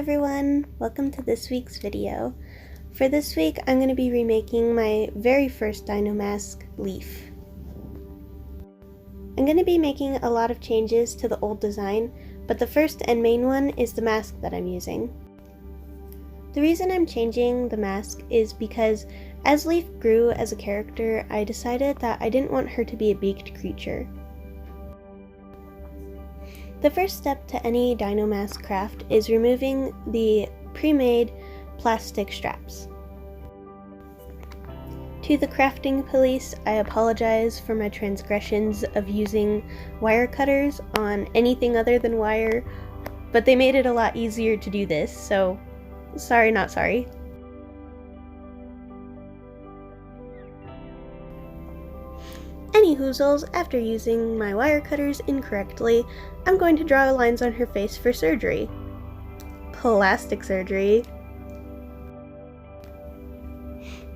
everyone! Welcome to this week's video. For this week, I'm going to be remaking my very first Dino Mask, Leaf. I'm going to be making a lot of changes to the old design, but the first and main one is the mask that I'm using. The reason I'm changing the mask is because as Leaf grew as a character, I decided that I didn't want her to be a beaked creature. The first step to any Dino Mask craft is removing the pre-made plastic straps. To the crafting police, I apologize for my transgressions of using wire cutters on anything other than wire, but they made it a lot easier to do this, so sorry not sorry. Anyhoozles, after using my wire cutters incorrectly, I'm going to draw lines on her face for surgery. Plastic surgery.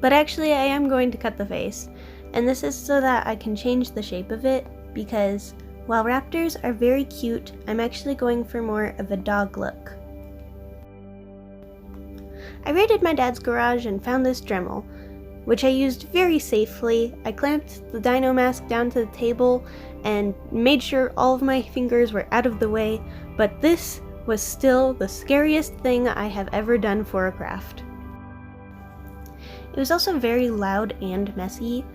But actually I am going to cut the face, and this is so that I can change the shape of it, because while raptors are very cute, I'm actually going for more of a dog look. I raided my dad's garage and found this Dremel, which I used very safely. I clamped the Dino Mask down to the table and made sure all of my fingers were out of the way, but this was still the scariest thing I have ever done for a craft. It was also very loud and messy,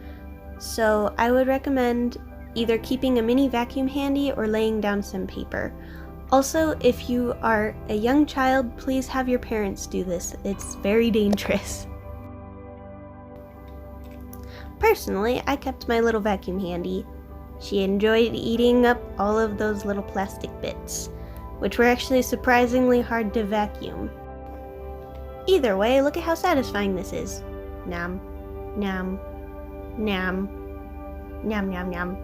so I would recommend either keeping a mini vacuum handy or laying down some paper. Also, if you are a young child, please have your parents do this. It's very dangerous. Personally, I kept my little vacuum handy. She enjoyed eating up all of those little plastic bits, which were actually surprisingly hard to vacuum. Either way, look at how satisfying this is. Nom, nom, nom, nom, nom, nom.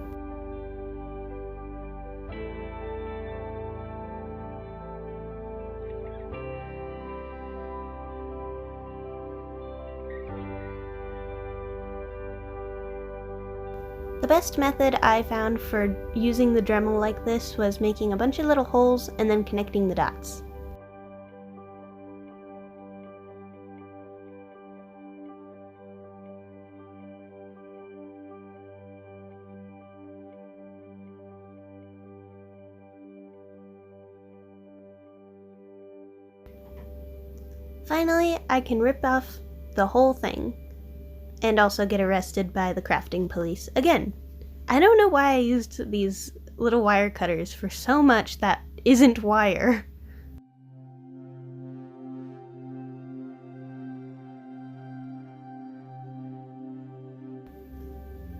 The best method I found for using the Dremel like this was making a bunch of little holes and then connecting the dots. Finally, I can rip off the whole thing. And also get arrested by the crafting police again. I don't know why I used these little wire cutters for so much that isn't wire.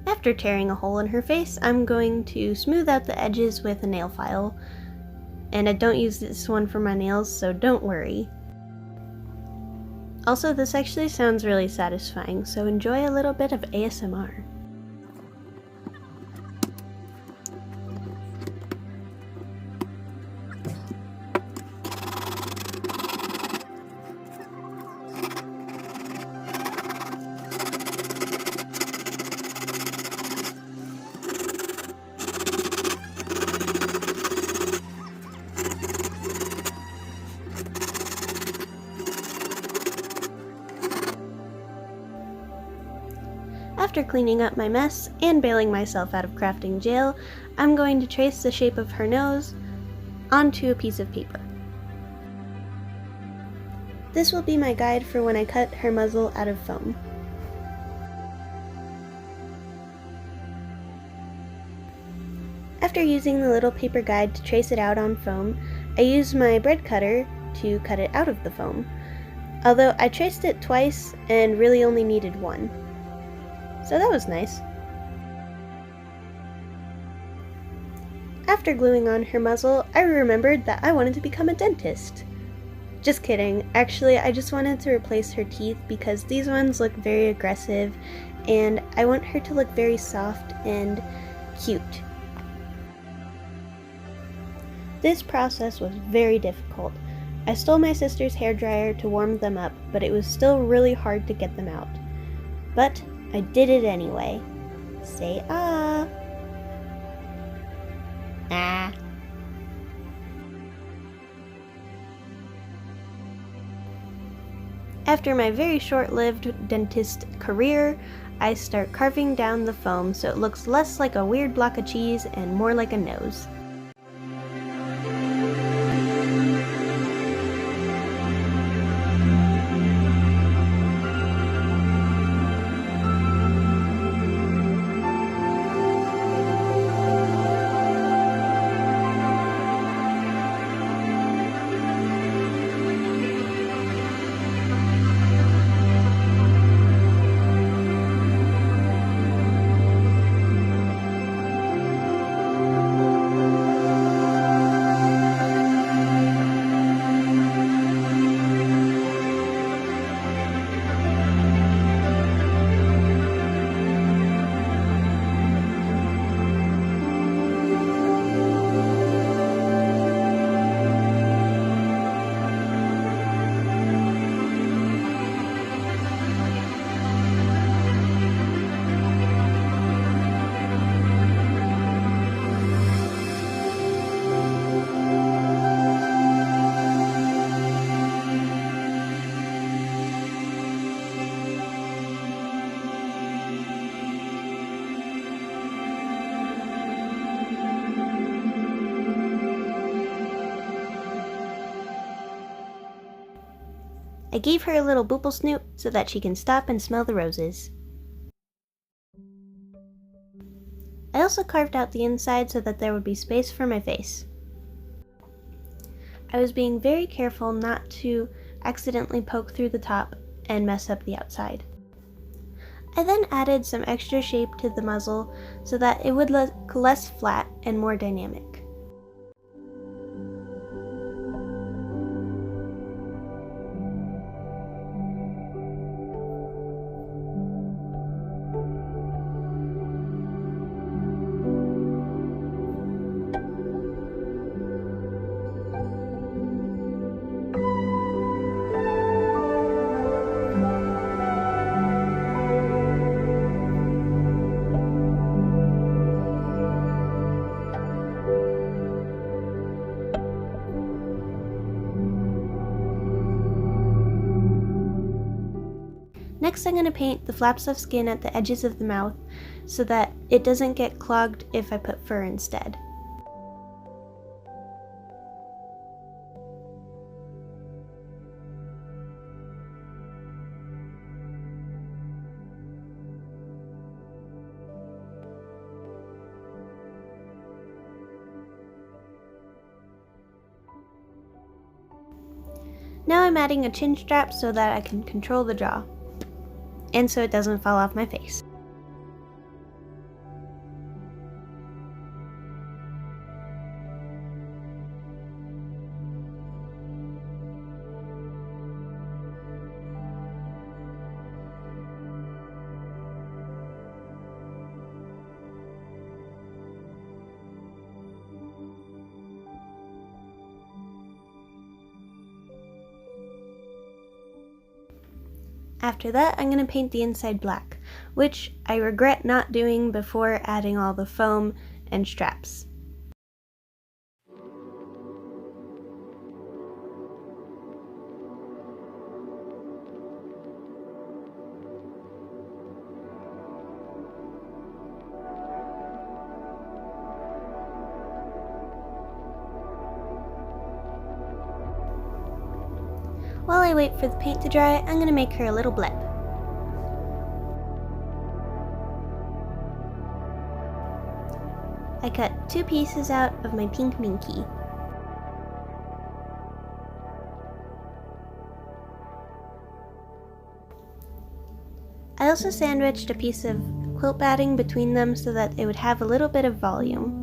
After tearing a hole in her face, I'm going to smooth out the edges with a nail file. And I don't use this one for my nails, so don't worry. Also, this actually sounds really satisfying, so enjoy a little bit of ASMR. After cleaning up my mess and bailing myself out of crafting jail, I'm going to trace the shape of her nose onto a piece of paper. This will be my guide for when I cut her muzzle out of foam. After using the little paper guide to trace it out on foam, I used my bread cutter to cut it out of the foam, although I traced it twice and really only needed one. So that was nice. After gluing on her muzzle, I remembered that I wanted to become a dentist. Just kidding. Actually, I just wanted to replace her teeth because these ones look very aggressive and I want her to look very soft and cute. This process was very difficult. I stole my sister's hairdryer to warm them up, but it was still really hard to get them out. But I did it anyway. Say ah. Ah. After my very short-lived dentist career, I start carving down the foam so it looks less like a weird block of cheese and more like a nose. I gave her a little boople snoot so that she can stop and smell the roses. I also carved out the inside so that there would be space for my face. I was being very careful not to accidentally poke through the top and mess up the outside. I then added some extra shape to the muzzle so that it would look less flat and more dynamic. Next, I'm going to paint the flaps of skin at the edges of the mouth so that it doesn't get clogged if I put fur instead. Now I'm adding a chin strap so that I can control the jaw, and so it doesn't fall off my face. After that, I'm going to paint the inside black, which I regret not doing before adding all the foam and straps. While I wait for the paint to dry, I'm going to make her a little bleb. I cut 2 pieces out of my pink minky. I also sandwiched a piece of quilt batting between them so that it would have a little bit of volume.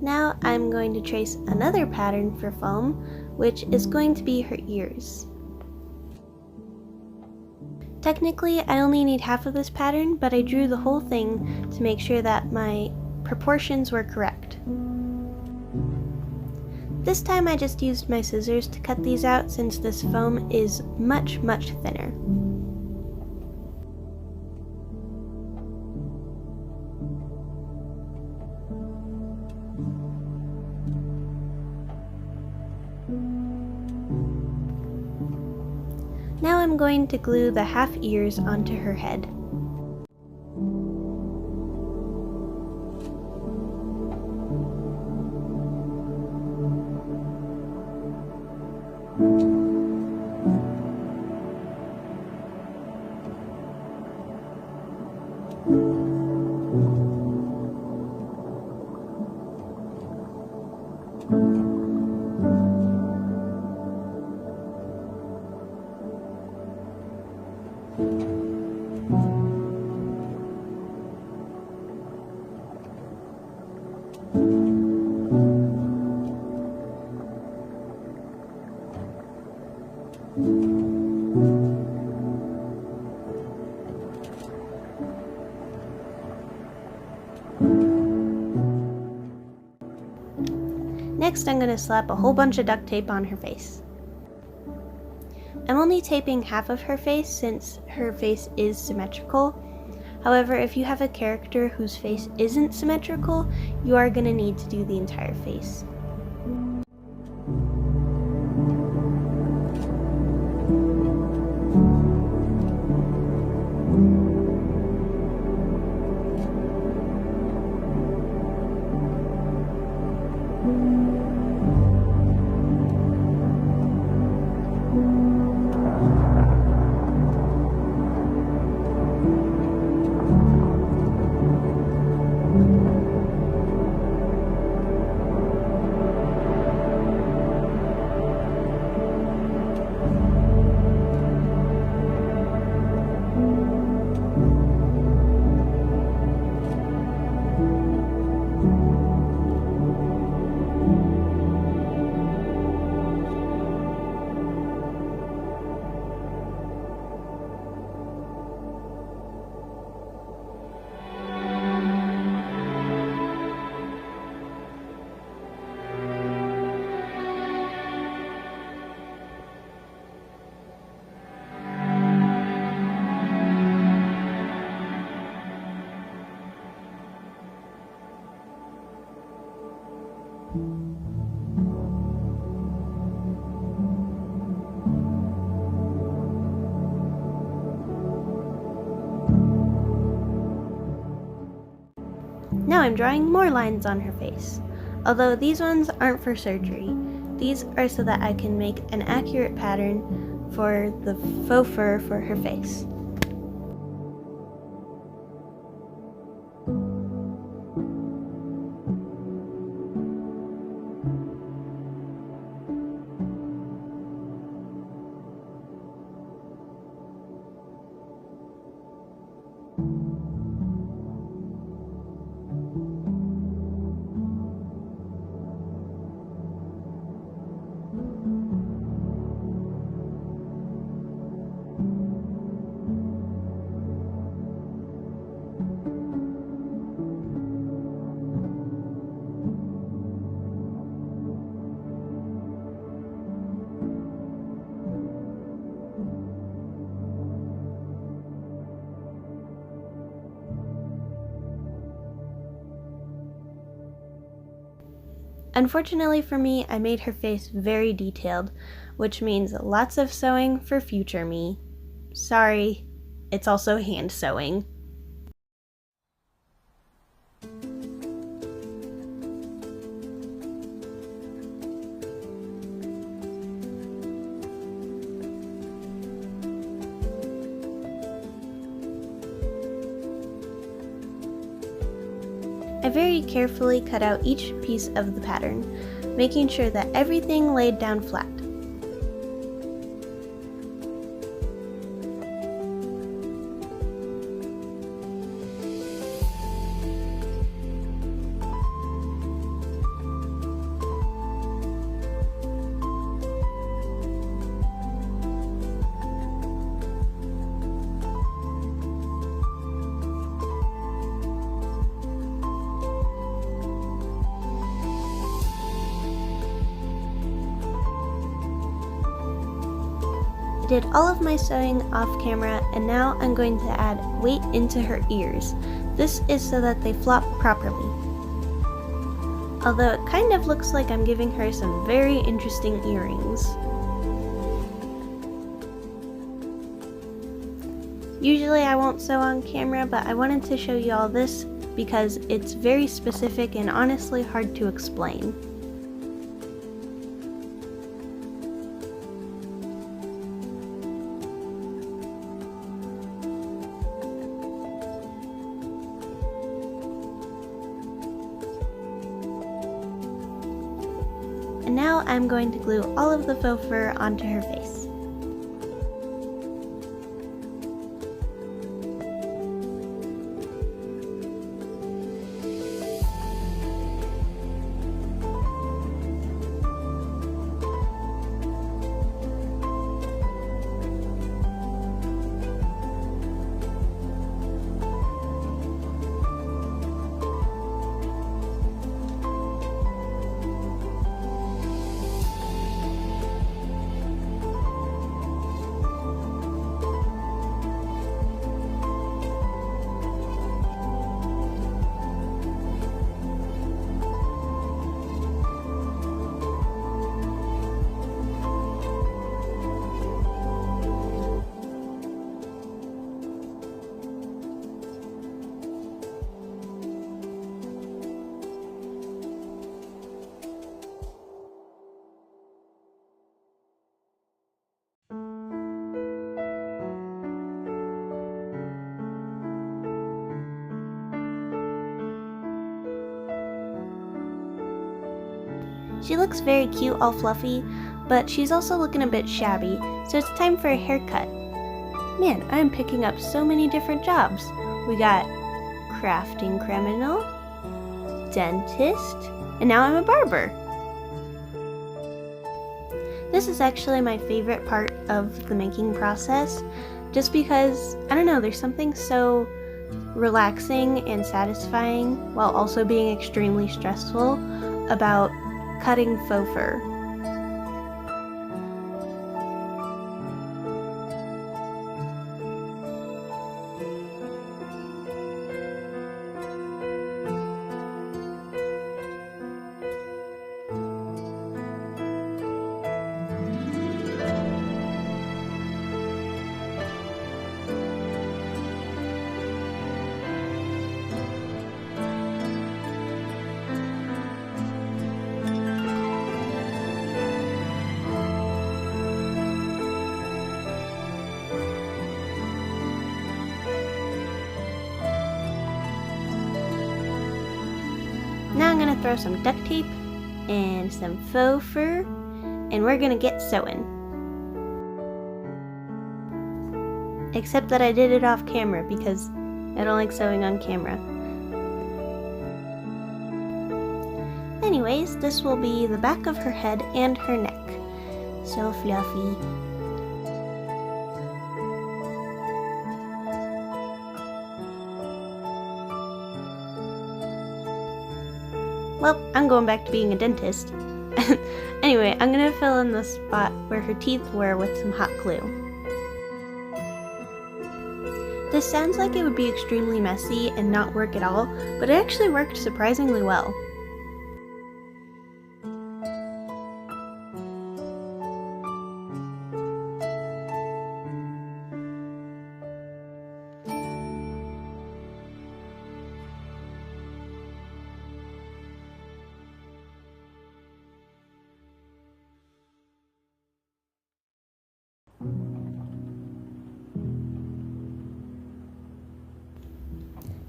Now I'm going to trace another pattern for foam, which is going to be her ears. Technically, I only need half of this pattern, but I drew the whole thing to make sure that my proportions were correct. This time I just used my scissors to cut these out since this foam is much thinner. I'm going to glue the half ears onto her head. Next, I'm going to slap a whole bunch of duct tape on her face. I'm only taping half of her face since her face is symmetrical. However, if you have a character whose face isn't symmetrical, you are going to need to do the entire face. Now I'm drawing more lines on her face, although these ones aren't for surgery. These are so that I can make an accurate pattern for the faux fur for her face. Unfortunately for me, I made her face very detailed, which means lots of sewing for future me. Sorry, it's also hand sewing. I very carefully cut out each piece of the pattern, making sure that everything laid down flat. I did all of my sewing off camera, and now I'm going to add weight into her ears. This is so that they flop properly. Although it kind of looks like I'm giving her some very interesting earrings. Usually I won't sew on camera, but I wanted to show you all this because it's very specific and honestly hard to explain. And now I'm going to glue all of the faux fur onto her face. She looks very cute, all fluffy, but she's also looking a bit shabby, so it's time for a haircut. Man, I'm picking up so many different jobs. We got crafting criminal, dentist, and now I'm a barber. This is actually my favorite part of the making process, just because, I don't know, there's something so relaxing and satisfying while also being extremely stressful about cutting faux fur. Now I'm gonna throw some duct tape and some faux fur, and we're gonna get sewing. Except that I did it off camera because I don't like sewing on camera. Anyways, this will be the back of her head and her neck. So fluffy. Well, I'm going back to being a dentist. Anyway, I'm gonna fill in the spot where her teeth were with some hot glue. This sounds like it would be extremely messy and not work at all, but it actually worked surprisingly well.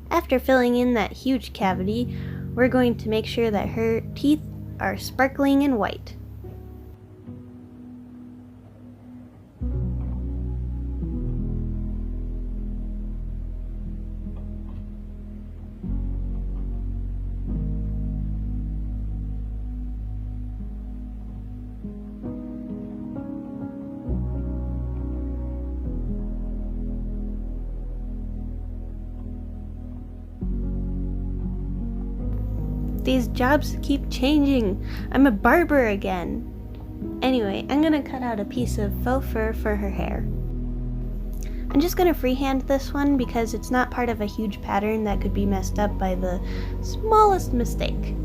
After filling in that huge cavity, we're going to make sure that her teeth are sparkling and white. These jobs keep changing. I'm a barber again. Anyway, I'm gonna cut out a piece of faux fur for her hair. I'm just gonna freehand this one because it's not part of a huge pattern that could be messed up by the smallest mistake.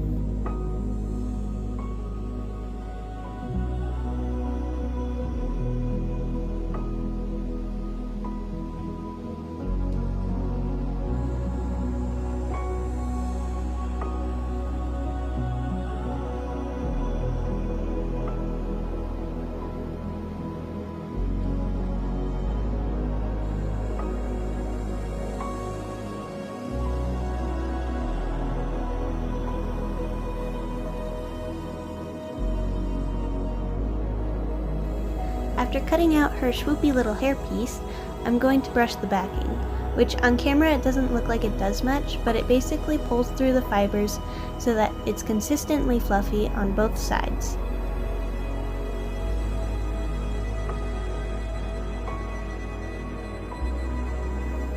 After cutting out her swoopy little hairpiece, I'm going to brush the backing, which on camera it doesn't look like it does much, but it basically pulls through the fibers so that it's consistently fluffy on both sides.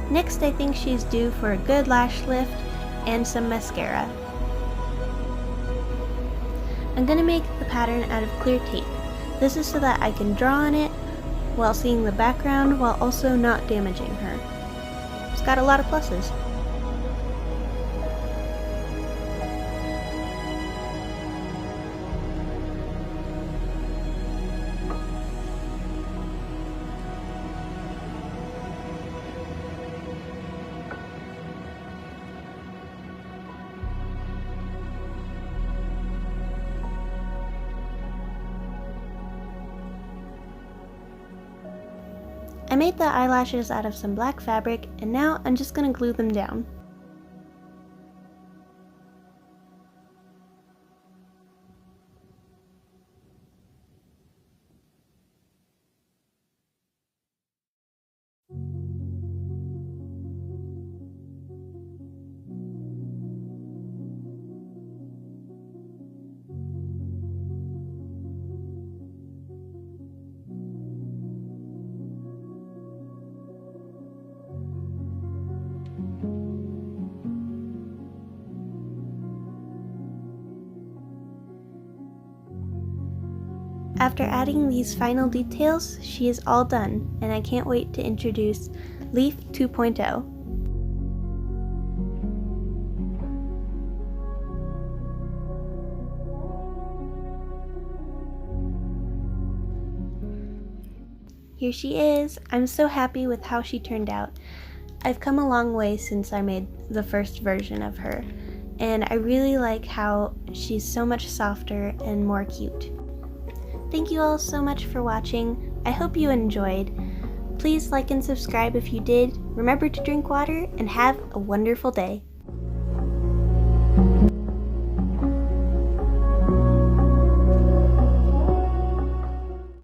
Next, I think she's due for a good lash lift and some mascara. I'm going to make the pattern out of clear tape. This is so that I can draw on it while seeing the background while also not damaging her. It's got a lot of pluses. I made the eyelashes out of some black fabric, and now I'm just going to glue them down. After adding these final details, she is all done, and I can't wait to introduce Leaf 2.0. Here she is. I'm so happy with how she turned out. I've come a long way since I made the first version of her, and I really like how she's so much softer and more cute. Thank you all so much for watching. I hope you enjoyed. Please like and subscribe if you did. Remember to drink water and have a wonderful day.